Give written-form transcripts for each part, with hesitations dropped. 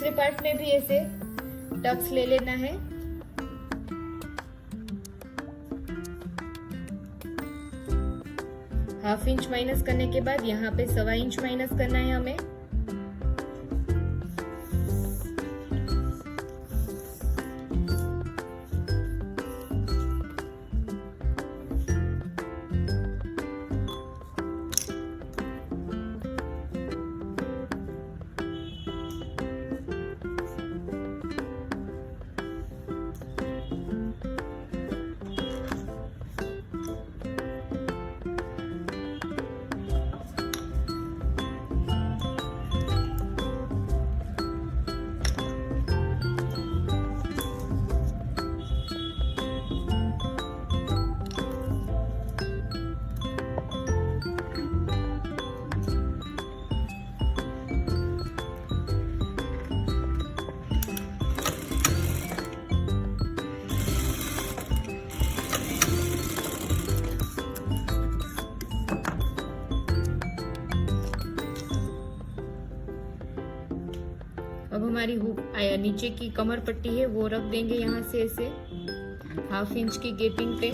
दूसरे पार्ट में भी ऐसे टक्स ले लेना है। हाफ इंच माइनस करने के बाद यहाँ पे 1.25 इंच माइनस करना है हमें। अब हमारी हुक नीचे की कमर पट्टी है वो रख देंगे यहाँ से ऐसे 1/2 इंच की गेपिंग पे।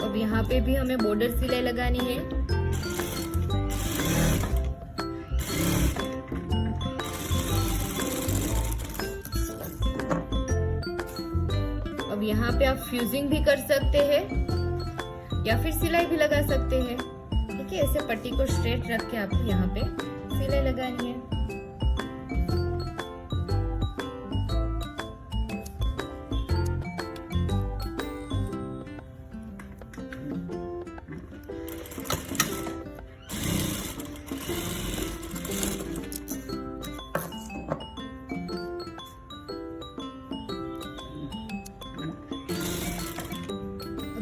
अब यहाँ पे भी हमें बॉर्डर सिलाई लगानी है। अब यहाँ पे आप फ्यूजिंग भी कर सकते हैं या फिर सिलाई भी लगा सकते हैं। ठीक है, ऐसे पट्टी को स्ट्रेट रख के आपको यहाँ पे सिलाई लगानी है।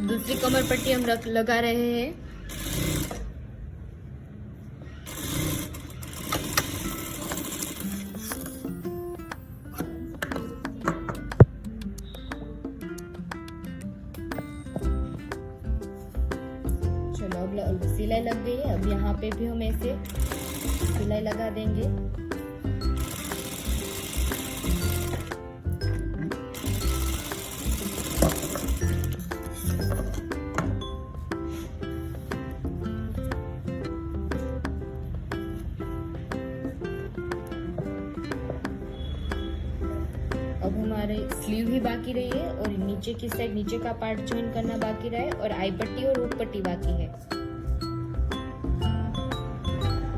दूसरी कमर पट्टी हम लगा रहे हैं। चलो अब सिलाई लग गई है। अब यहाँ पे भी हम ऐसे सिलाई लगा देंगे। अब हमारे स्लीव भी बाकी रही है और नीचे की साइड नीचे का पार्ट ज्वाइन करना बाकी रहा है और आई पट्टी और हुक पट्टी बाकी है।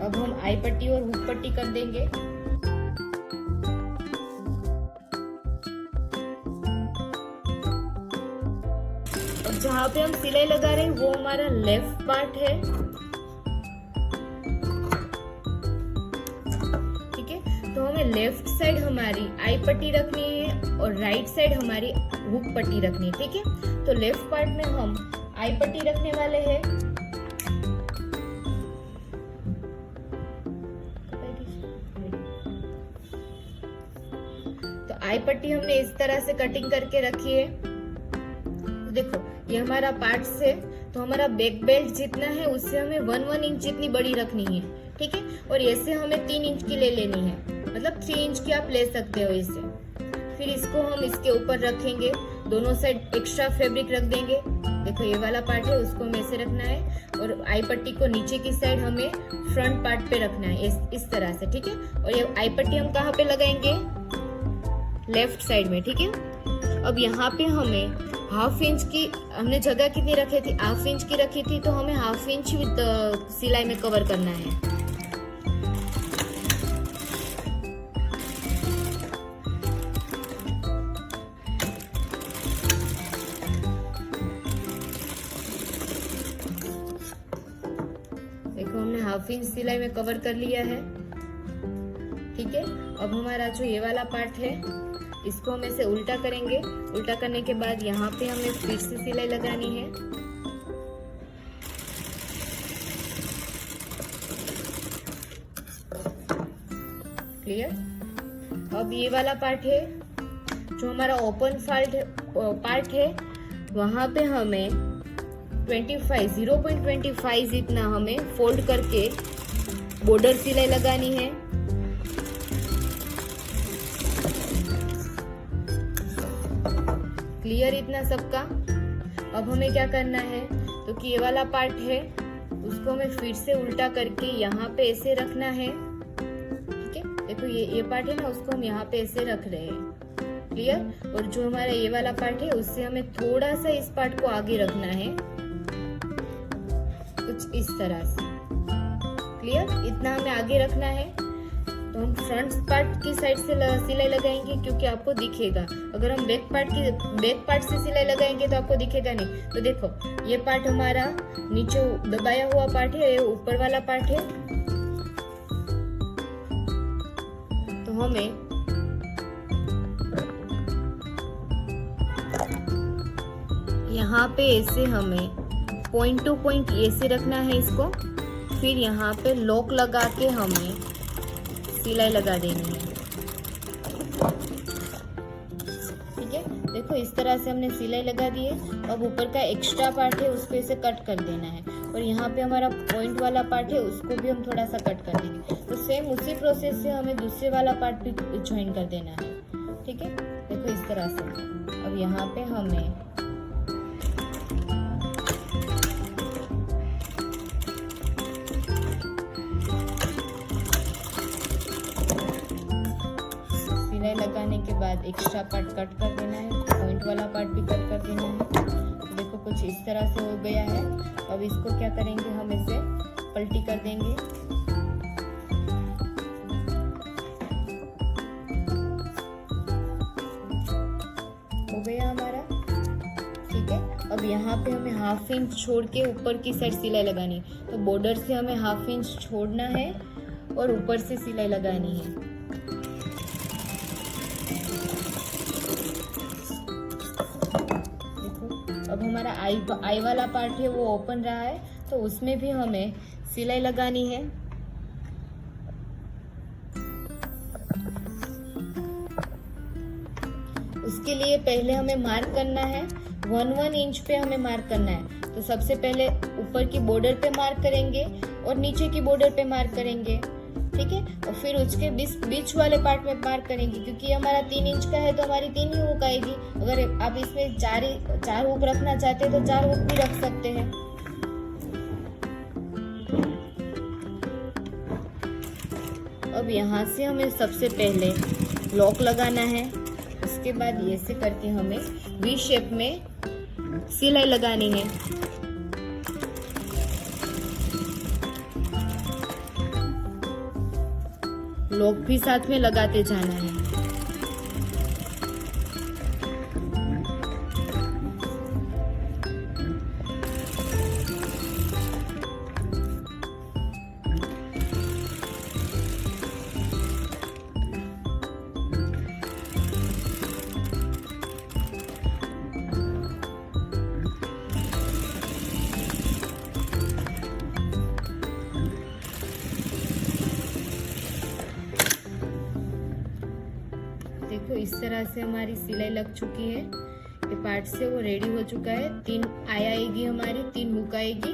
अब हम आई पट्टी और हुक पट्टी कर देंगे। अब जहाँ पे हम सिलाई लगा रहे हैं वो हमारा लेफ्ट पार्ट है। तो हमें लेफ्ट साइड हमारी आई पट्टी रखनी है और राइट साइड हमारी हुक पट्टी रखनी है। ठीक है, तो लेफ्ट पार्ट में हम आई पट्टी रखने वाले हैं। तो आई पट्टी हमने इस तरह से कटिंग करके रखी है। तो देखो ये हमारा पार्ट है, तो हमारा बैक बेल्ट जितना है उससे हमें 1 इंच जितनी बड़ी रखनी है। ठीक है, और ऐसे हमें 3 इंच की ले लेनी है, मतलब 3 इंच की आप ले सकते हो इसे। फिर इसको हम इसके ऊपर रखेंगे, दोनों साइड एक्स्ट्रा फैब्रिक रख देंगे। देखो ये वाला पार्ट है उसको हमें ऐसे रखना है और आई पट्टी को नीचे की साइड हमें फ्रंट पार्ट पे रखना है इस तरह से। ठीक है, और ये आई पट्टी हम कहाँ पे लगाएंगे? लेफ्ट साइड में। ठीक है, अब यहाँ पे हमें 1/2 इंच की हमने जगह कितनी रखी थी? 1/2 इंच की रखी थी, तो हमें 1/2 इंच सिलाई में कवर करना है। देखो हमने 1/2 इंच सिलाई में कवर कर लिया है। ठीक है, अब हमारा जो ये वाला पार्ट है इसको हम ऐसे उल्टा करेंगे। उल्टा करने के बाद यहाँ पे हमें फिर से सिलाई लगानी है। क्लियर। अब ये वाला पार्ट है जो हमारा ओपन पार्ट है, वहां पे हमें 0.25 इतना हमें फोल्ड करके बॉर्डर सिलाई लगानी है। क्लियर इतना सबका। अब हमें क्या करना है, तो कि ये वाला पार्ट है उसको हमें फिर से उल्टा करके यहाँ पे ऐसे रखना है। ठीक है, देखो ये पार्ट है ना, उसको हम यहाँ पे ऐसे रख रहे हैं। क्लियर। और जो हमारा ये वाला पार्ट है उससे हमें थोड़ा सा इस पार्ट को आगे रखना है, कुछ इस तरह से। क्लियर, इतना हमें आगे रखना है। तो हम फ्रंट पार्ट की साइड से सिलाई लगाएंगे क्योंकि आपको दिखेगा। अगर हम बैक पार्ट से सिलाई लगाएंगे तो आपको दिखेगा नहीं। तो देखो ये पार्ट हमारा नीचे दबाया हुआ पार्ट है, ये ऊपर वाला पार्ट है। तो हमें यहाँ पे ऐसे हमें पॉइंट टू पॉइंट ऐसे रखना है इसको। फिर यहाँ पे लॉक लगा के हमें सिलाई लगा देनी है। ठीक है, देखो इस तरह से हमने सिलाई लगा दी है। अब ऊपर का एक्स्ट्रा पार्ट है उसको ऐसे कट कर देना है, और यहाँ पे हमारा पॉइंट वाला पार्ट है उसको भी हम थोड़ा सा कट कर देंगे। तो सेम उसी प्रोसेस से हमें दूसरे वाला पार्ट भी ज्वाइन कर देना है। ठीक है, देखो इस तरह से। अब यहाँ पे हमें लगाने के बाद एक्स्ट्रा पार्ट कट कर देना है, पॉइंट वाला पार्ट भी कट कर देना है। देखो कुछ इस तरह से हो गया है। अब इसको क्या करेंगे, हम इसे पलटी कर देंगे। हो गया हमारा। ठीक है, अब यहाँ पे हमें 1/2 इंच छोड़ के ऊपर की साइड सिलाई लगानी है। तो बॉर्डर से हमें 1/2 इंच छोड़ना है और ऊपर से सिलाई लगानी है। अब हमारा आई वाला पार्ट है वो ओपन रहा है, तो उसमें भी हमें सिलाई लगानी है। उसके लिए पहले हमें मार्क करना है 1 इंच पे हमें मार्क करना है। तो सबसे पहले ऊपर की बॉर्डर पे मार्क करेंगे और नीचे की बॉर्डर पे मार्क करेंगे। ठीक है, और फिर उसके बीच वाले पार्ट में मार्क करेंगे, क्योंकि हमारा 3 इंच का है तो हमारी 3 ही हुक आएगी। अगर आप इसमें 4 हुक रखना चाहते हैं तो 4 हुक भी रख सकते हैं। अब यहाँ से हमें सबसे पहले लॉक लगाना है। उसके बाद ऐसे करके हमें वी शेप में सिलाई लगानी है। लॉक भी साथ में लगाते जाना है। देखो इस तरह से हमारी सिलाई लग चुकी है। ये पार्ट से वो रेडी हो चुका है। 3 आएगी हमारी, 3 हुक आएगी।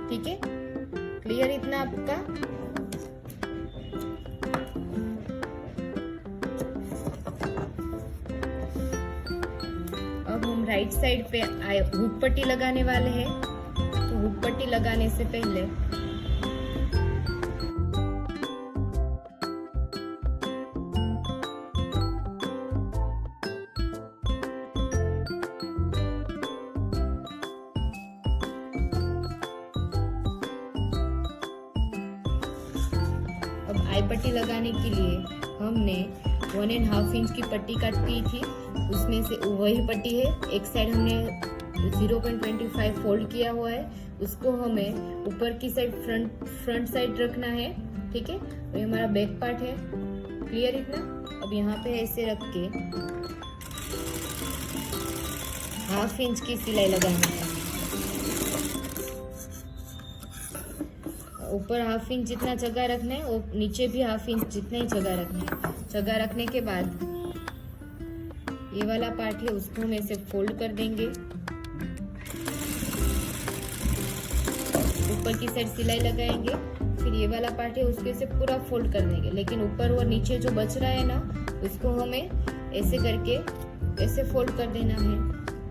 ठीक है, क्लियर इतना आपका। अब हम राइट साइड पे हुक पट्टी लगाने वाले हैं। तो हुक पट्टी लगाने से पहले आई पट्टी लगाने के लिए हमने 1.5 इंच की पट्टी कट की थी, उसमें से वही पट्टी है। एक साइड हमने 0.25 फोल्ड किया हुआ है, उसको हमें ऊपर की साइड फ्रंट साइड रखना है। ठीक है, तो ये हमारा बैक पार्ट है। क्लियर इतना। अब यहाँ पे ऐसे रख के 1/2 इंच की सिलाई लगानी है। ऊपर हाफ इंच जितना जगह रखना है और नीचे भी हाफ इंच जितना ही जगह रखना है। जगह रखने के बाद ये वाला पार्ट है उसको हम ऐसे फोल्ड कर देंगे। ऊपर की साइड सिलाई लगाएंगे, फिर ये वाला पार्ट है उसको ऐसे पूरा फोल्ड कर देंगे। लेकिन ऊपर और नीचे जो बच रहा है ना उसको हमें ऐसे करके ऐसे फोल्ड कर देना है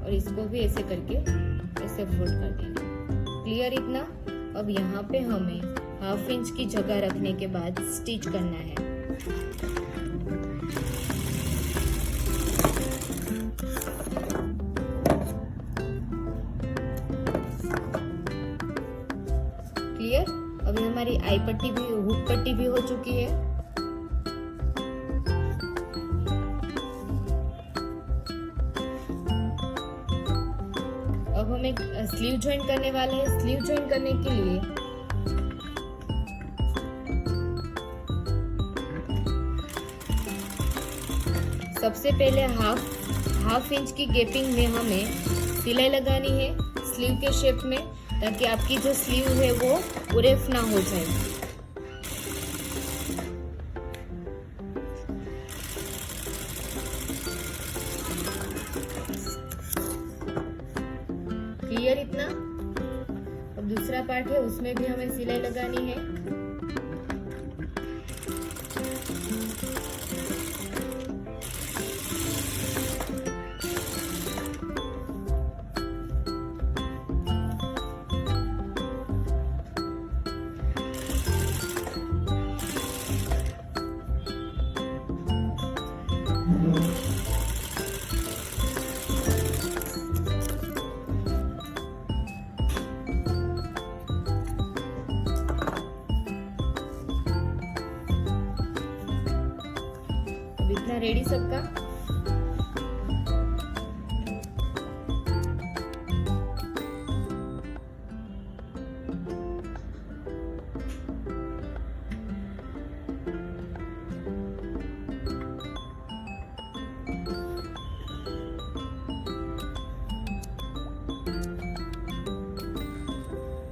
और इसको भी ऐसे करके ऐसे फोल्ड कर देना। क्लियर इतना? अब यहाँ पे हमें हाफ इंच की जगह रखने के बाद स्टिच करना है। क्लियर? अभी हमारी आई पट्टी भी, हुक पट्टी भी हो चुकी है। अब हम एक स्लीव ज्वाइन करने वाले हैं। स्लीव ज्वाइन करने के लिए सबसे पहले हाफ इंच की गैपिंग में हमें सिलाई लगानी है स्लीव के शेप में, ताकि आपकी जो स्लीव है वो उरेफ ना हो जाए। क्लियर इतना? अब दूसरा पार्ट है उसमें भी हमें सिलाई लगानी है। इतना रेडी सबका।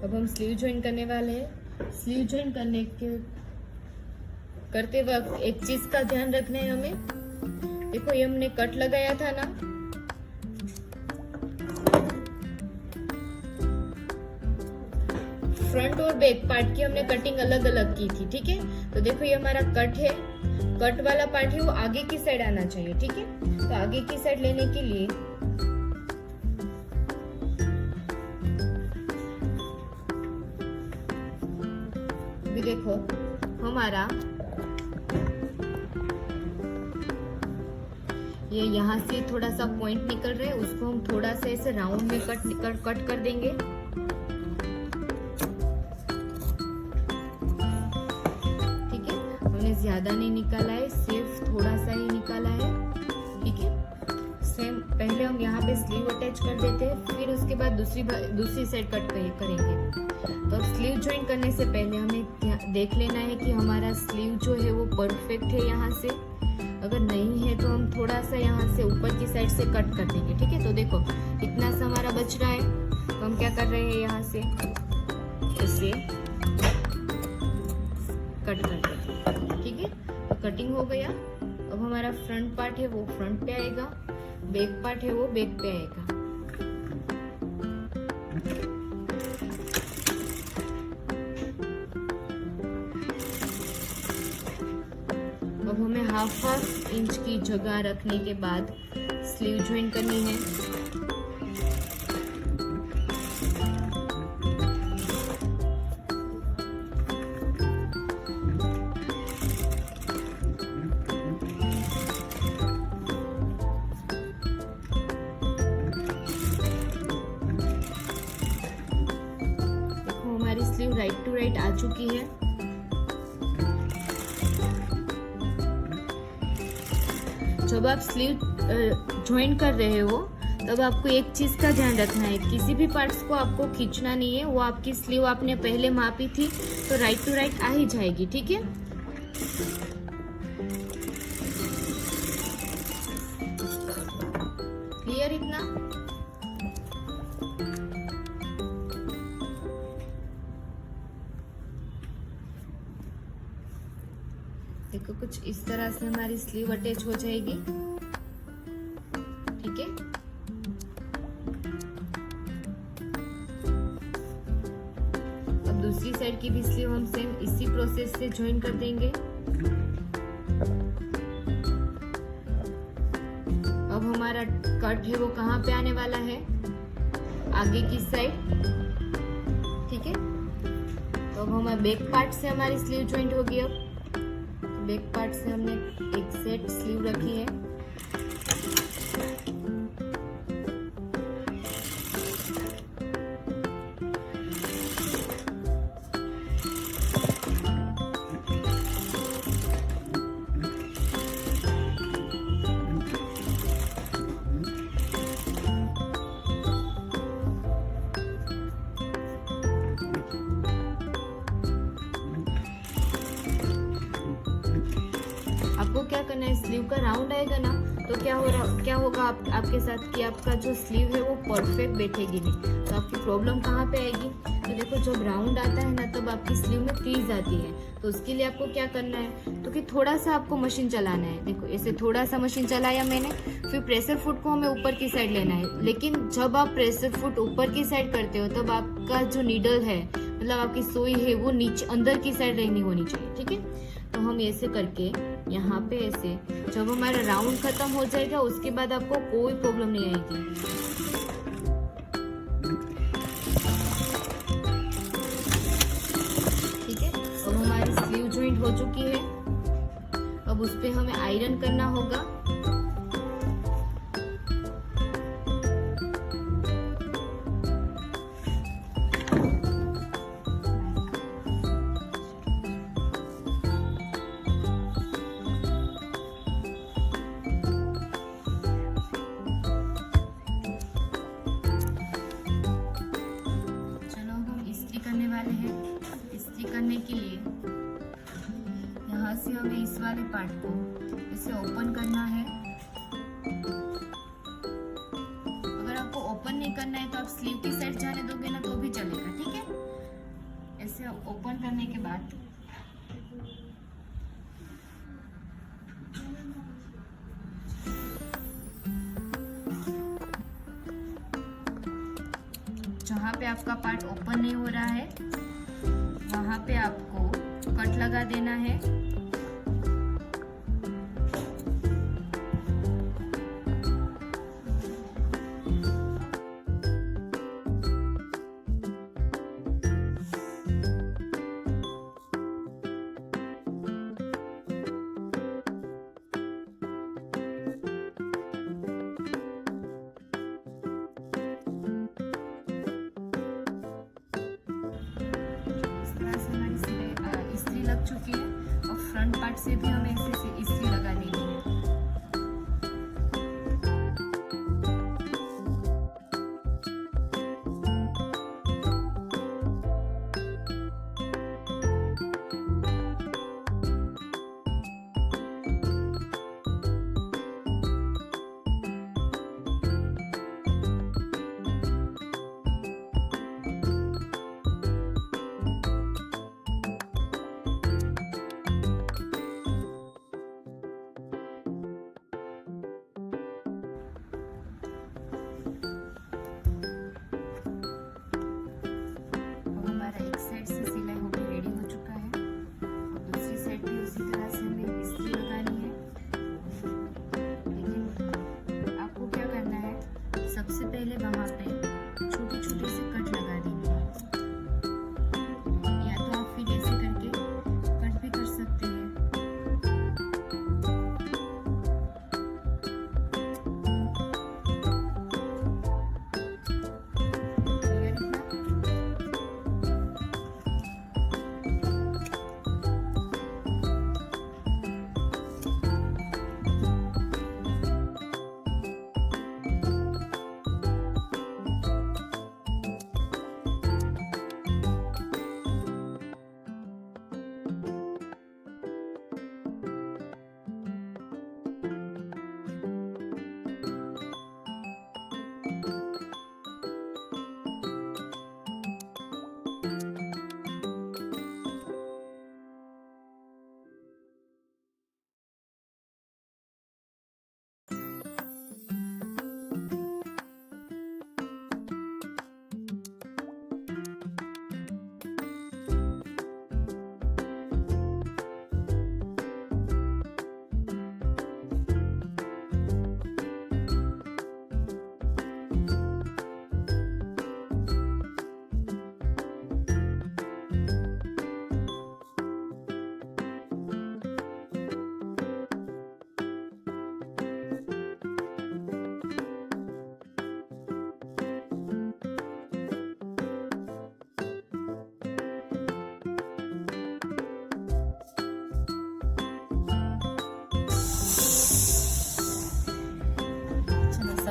अब हम स्लीव ज्वाइन करने वाले हैं। स्लीव ज्वाइन करते वक्त एक चीज का ध्यान रखना है हमें। देखो ये हमने कट लगाया था ना, फ्रंट और बैक पार्ट की हमने कटिंग अलग अलग की थी, ठीक है। तो देखो ये हमारा कट है, कट वाला पार्ट है वो आगे की साइड आना चाहिए, ठीक है। तो आगे की साइड लेने के लिए भी देखो हमारा ये यहाँ से थोड़ा सा पॉइंट निकल रहा है, उसको हम थोड़ा सा ऐसे राउंड में कट कर देंगे। ठीक है, हमने ज्यादा नहीं निकाला है, सिर्फ थोड़ा सा ही निकाला है, ठीक है। सेम पहले हम यहाँ पे स्लीव अटैच कर देते हैं, फिर उसके बाद दूसरी साइड कट करेंगे। तो स्लीव ज्वाइन करने से पहले हमें देख लेना है कि हमारा स्लीव जो है वो परफेक्ट है यहाँ से। अगर नहीं है तो हम थोड़ा सा यहाँ से ऊपर की साइड से कट कर देंगे, ठीक है। तो देखो इतना सा हमारा बच रहा है, तो हम क्या कर रहे हैं, यहाँ से ऐसे कट कर देंगे, ठीक है। तो कटिंग हो गया। अब हमारा फ्रंट पार्ट है वो फ्रंट पे आएगा, बैक पार्ट है वो बैक पे आएगा। अब हमें हाफ इंच की जगह रखने के बाद स्लीव ज्वाइन करनी है। देखो हमारी स्लीव राइट टू राइट आ चुकी है। जब आप स्लीव ज्वाइन कर रहे हो तब आपको एक चीज का ध्यान रखना है, किसी भी पार्ट्स को आपको खींचना नहीं है। वो आपकी स्लीव आपने पहले मापी थी तो राइट टू राइट आ ही जाएगी, ठीक है। क्लियर इतना? देखो कुछ इस तरह से हमारी स्लीव अटैच हो जाएगी, ठीक है। अब दूसरी साइड की भी स्लीव हम सेम इसी प्रोसेस से ज्वाइन कर देंगे। अब हमारा कट है वो कहाँ पे आने वाला है, आगे की साइड, ठीक है। तो अब हमारे बैक पार्ट से हमारी स्लीव ज्वाइंट होगी। अब बैक पार्ट से हमने एक सेट स्लीव रखी है। आपको क्या करना है, स्लीव का राउंड आएगा ना तो क्या होगा आपके साथ कि आपका जो स्लीव है वो परफेक्ट बैठेगी नहीं, तो आपकी प्रॉब्लम कहाँ पे आएगी। तो देखो जब राउंड आता है ना तब आपकी स्लीव में क्रीज आती है, तो उसके लिए आपको क्या करना है, तो कि थोड़ा सा आपको मशीन चलाना है। देखो ऐसे थोड़ा सा मशीन चलाया मैंने, फिर प्रेशर फुट को हमें ऊपर की साइड लेना है। लेकिन जब आप प्रेशर फुट ऊपर की साइड करते हो तब आपका जो नीडल है, मतलब आपकी सुई है, वो नीचे अंदर की साइड रहनी होनी चाहिए, ठीक है। तो हम ऐसे करके यहाँ पे ऐसे, जब हमारा राउंड खत्म हो जाएगा उसके बाद आपको कोई प्रॉब्लम नहीं आएगी। ठीक है, अब हमारी स्लीव जॉइंट हो चुकी है। अब उस पे हमें आयरन करना होगा। इस्त्री करने के लिए यहाँ से हमें इस वाले पार्ट को इसे ओपन करना है। अगर आपको ओपन नहीं करना है तो आप स्लीव की साइड जाने दोगे ना तो भी चलेगा, ठीक है। ऐसे ओपन करने के बाद जहाँ पे आपका पार्ट ओपन नहीं हो रहा है वहाँ पे आपको कट लगा देना है। लग चुकी है और फ्रंट पार्ट से भी हमें इसे इस्त्री लगा देनी है।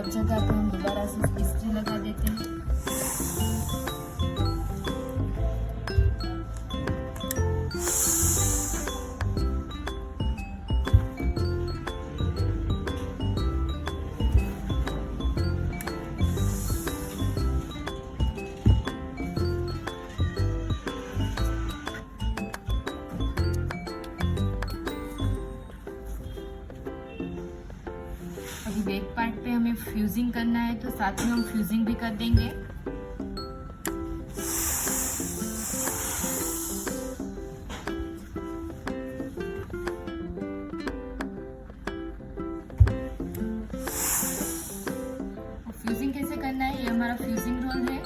सब जगह पे हम दोबारा से इस्त्री लगा देते हैं। अभी बैक पार्ट पे हमें फ्यूजिंग करना है, तो साथ में हम फ्यूजिंग भी कर देंगे। फ्यूजिंग कैसे करना है, ये हमारा फ्यूजिंग रोल है।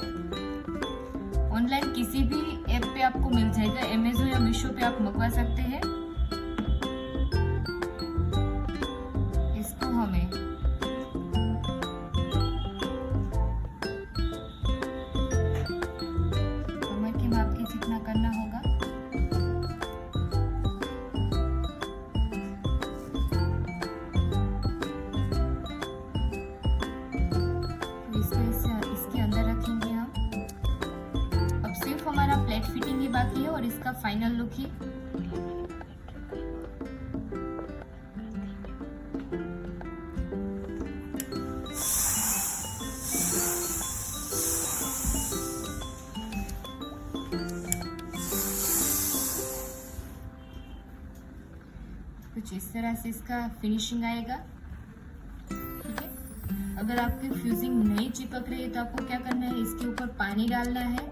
ऑनलाइन किसी भी ऐप पे आपको मिल जाएगा, अमेज़न या मीशो पे आप मंगवा सकते हैं। इसको हमें कमर के माप के जितना करना होगा। इसके अंदर रखेंगे हम। अब सिर्फ हमारा प्लेट फिटिंग ही बाकी है और इसका फाइनल लुक ही। कुछ इस तरह से इसका फिनिशिंग आएगा। ठीक है, अगर आपकी फ्यूजिंग नहीं चिपक रही है तो आपको क्या करना है, इसके ऊपर पानी डालना है।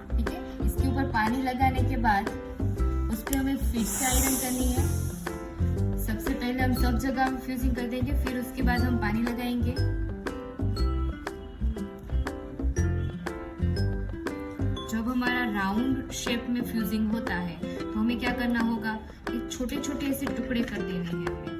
ठीक है, इसके ऊपर पानी लगाने के बाद उस पर हमें फिर से आयरन करनी है। सबसे पहले हम सब जगह फ्यूजिंग कर देंगे, फिर उसके बाद हम पानी लगाएंगे। जब हमारा राउंड शेप में फ्यूजिंग होता है तो हमें क्या करना होगा कि छोटे छोटे ऐसे टुकड़े कर देने हैं हमें।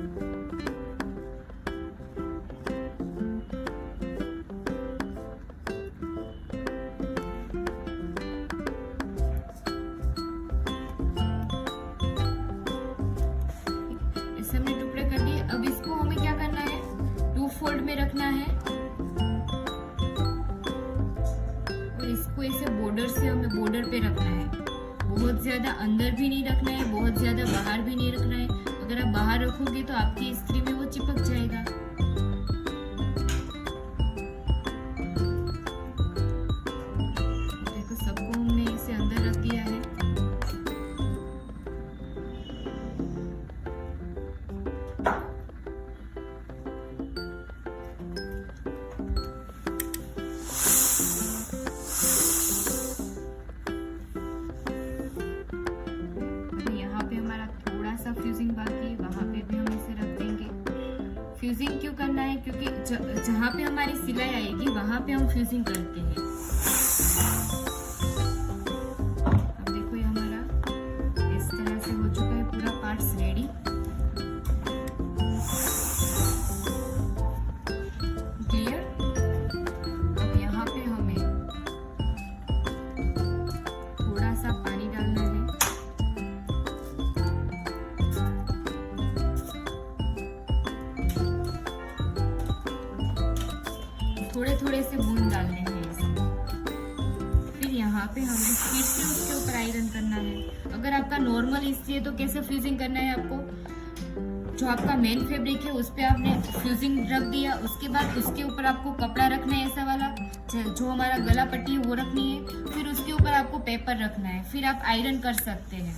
ऐसे हमने टुकड़े कर दिए। अब इसको हमें क्या करना है, 2 फोल्ड में रखना है और इसको ऐसे बॉर्डर से हमें बॉर्डर पे रखना है। बहुत ज्यादा अंदर भी नहीं रखना है, बहुत ज्यादा बाहर भी नहीं रखना है। अगर आप बाहर रखोगे तो आपकी इस्त्री में वो चिपक जाएगा। देखो सबको हमने इसे अंदर रख दिया है। फ्यूजिंग बाकी है, वहां पे भी हम इसे रख देंगे। फ्यूजिंग क्यों करना है, क्योंकि जहां पे हमारी सिलाई आएगी वहां पे हम फ्यूजिंग करते हैं। अब देखो ये हमारा इस तरह से हो चुका है, पूरा पार्ट्स रेडी। क्लियर। अब यहाँ पे हमें थोड़ा सा पानी डालना है। थोड़े थोड़े से बूंद डालने हैं इसमें। फिर यहाँ पे हमें फिर से उसके ऊपर आयरन करना है। अगर आपका नॉर्मल इस्त्री है तो कैसे फ्यूजिंग करना है, आपको जो आपका मेन फैब्रिक है उस पे आपने फ्यूजिंग रख दिया, उसके बाद उसके ऊपर आपको कपड़ा रखना है ऐसा वाला, जो हमारा गला पट्टी है वो रखनी है। फिर उसके ऊपर आपको पेपर रखना है, फिर आप आयरन कर सकते हैं।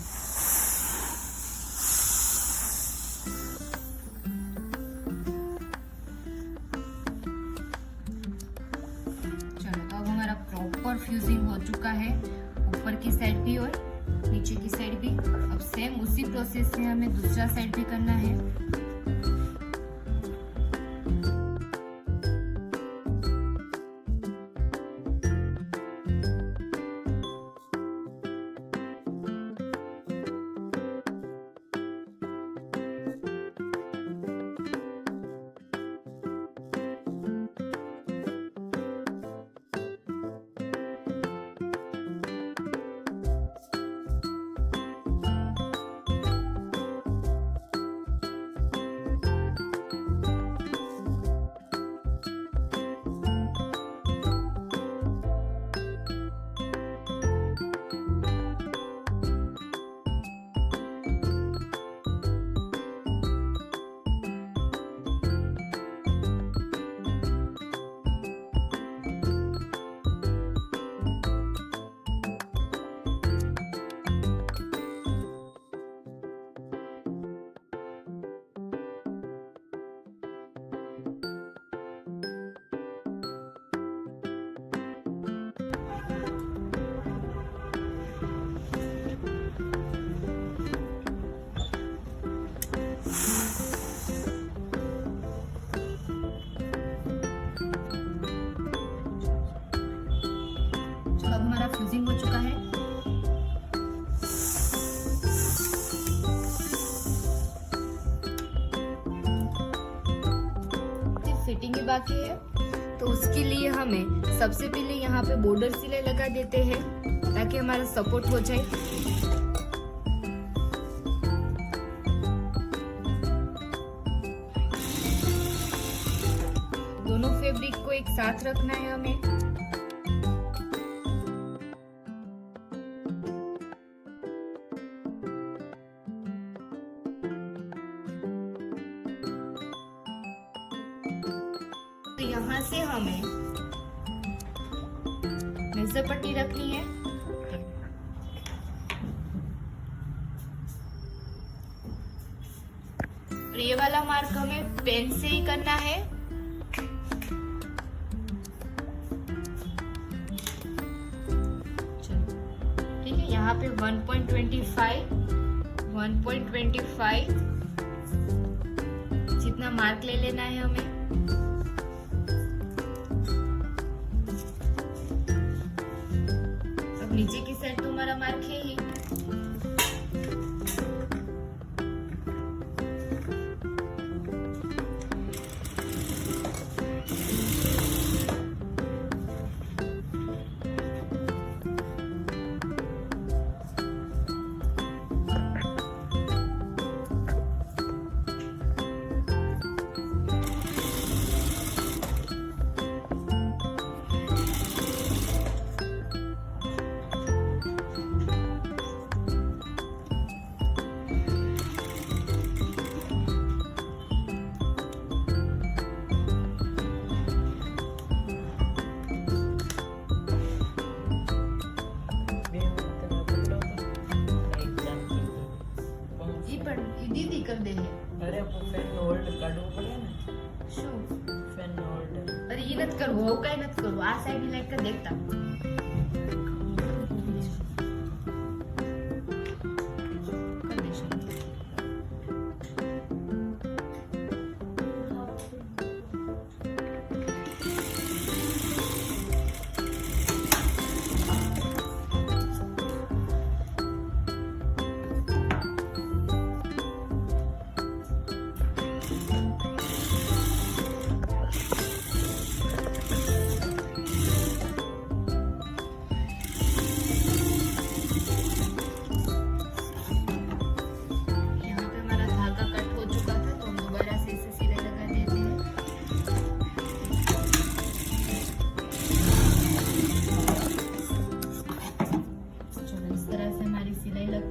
प्रॉपर फ्यूजिंग हो चुका है, ऊपर की साइड भी और नीचे की साइड भी। अब सेम उसी प्रोसेस से हमें दूसरा साइड भी करना है। फिटिंग ही बाकी है। तो उसके लिए हमें सबसे पहले यहाँ पे बॉर्डर सिलाई लगा देते हैं ताकि हमारा सपोर्ट हो जाए। दोनों फैब्रिक को एक साथ रखना है हमें। तो यहाँ से हमें मेजर पट्टी रखनी है। और ये वाला मार्क हमें पेन से ही करना है। ठीक है, यहाँ पे 1.25 जितना मार्क ले लेना है हमें। अब नीचे की साइड तो हमारा मार्क है ही। દીદી કરી દે. અરે ફેન હોલ્ડ કાઢવું પડે ને. શું ફેન હોલ્ડ? અરે એ નથી કરવું, હું કઈ નથી કરવું. આ સાઈડ લાઈટ કરી દેખતા કરી દેશું.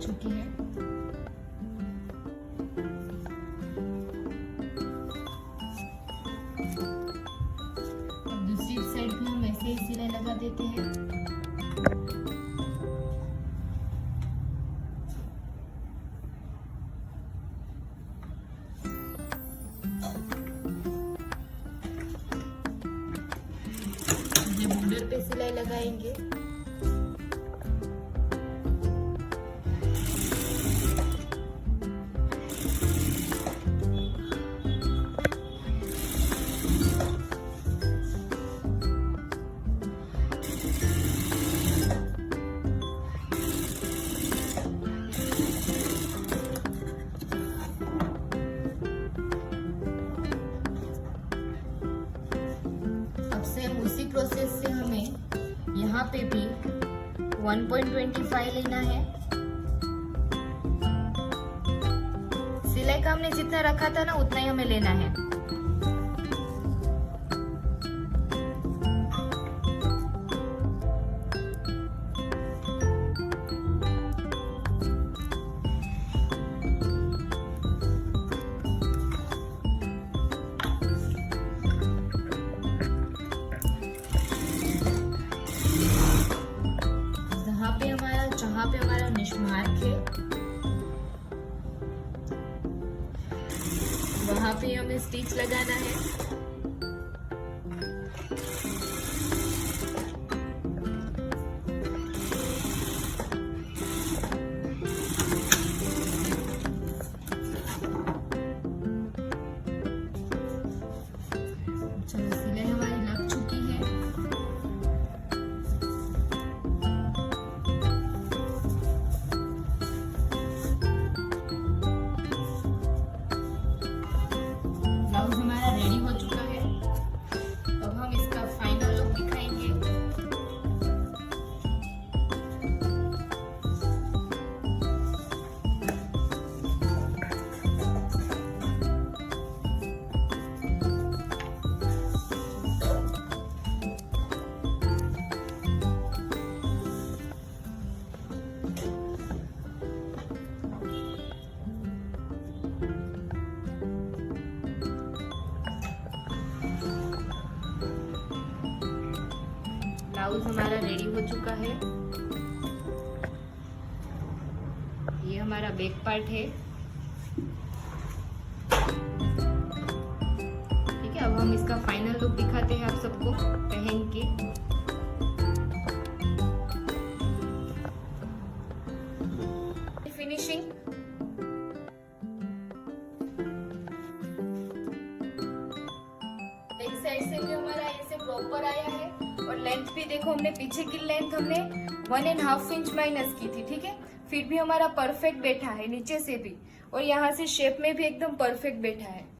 चुकी है। अब दूसरी साइड भी हम ऐसे ही सिलाई लगा देते हैं। ये बॉर्डर पे सिलाई लगाएंगे। सेम उसी प्रोसेस से हमें यहाँ पे भी 1.25 लेना है। सिलाई का हमने जितना रखा था ना उतना ही हमें लेना है। जहाँ पे हमारा निश मार्क है वहां पे हमें स्टिच लगाना है। चलो सिलाई हमारी लग चुकी है। ब्लाउज हमारा रेडी हो चुका है। हमारा रेडी हो चुका है। ये हमारा बैक पार्ट है। ठीक है, अब हम इसका फाइनल लुक दिखाते हैं आप सबको पहन के। फिनिशिंग बैक साइड से भी हमारा ऐसे प्रॉपर आया है और लेंथ भी देखो, हमने पीछे की लेंथ हमने 1.5 इंच माइनस की थी। ठीक है, फिट भी हमारा परफेक्ट बैठा है नीचे से भी, और यहाँ से शेप में भी एकदम परफेक्ट बैठा है।